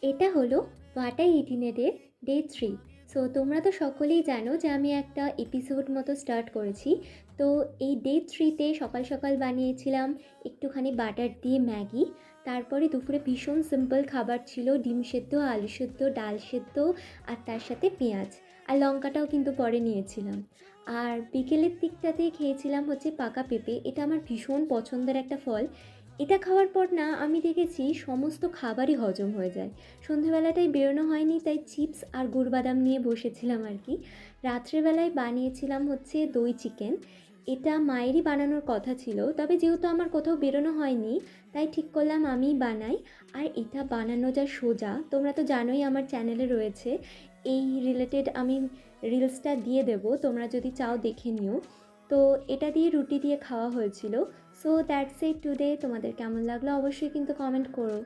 এটা হলো what I ইটিনেটের day 3। So তোমরা তো সকলেই জানো যে আমি একটা এপিসোড মতো স্টার্ট করেছি। তো এই ডে 3তে সকাল সকাল বানিয়েছিলাম একটুখানি বাটার দিয়ে ম্যাগি। তারপরে দুপুরে ভীষণ সিম্পল খাবার ছিল, ডিম সেদ্ধ, আলু সেদ্ধ, ডাল সেদ্ধ, আর তার সাথে পেঁয়াজ আর লঙ্কাটাও কিন্তু পরে নিয়েছিলাম। আর বিকেলের দিকটাতে খেয়েছিলাম হচ্ছে পাকা পেঁপে, এটা আমার ভীষণ পছন্দের একটা ফল। এটা খাওয়ার পর না আমি দেখেছি সমস্ত খাবারই হজম হয়ে যায়। সন্ধেবেলাটায় বেরোনো হয়নি, তাই চিপস আর গুড় বাদাম নিয়ে বসেছিলাম আর কি। রাত্রেবেলায় বানিয়েছিলাম হচ্ছে দই চিকেন। এটা মায়েরই বানানোর কথা ছিল, তবে যেহেতু আমার কোথাও বেরোনো হয়নি, তাই ঠিক করলাম আমিই বানাই। আর এটা বানানো যা সোজা, তোমরা তো জানোই আমার চ্যানেলে রয়েছে এই রিলেটেড, আমি রিলসটা দিয়ে দেবো, তোমরা যদি চাও দেখে নিও। তো এটা দিয়ে রুটি দিয়ে খাওয়া হয়েছিল। So that's it today. তোমাদের কেমন লাগলো অবশ্যই কিন্তু কমেন্ট করো।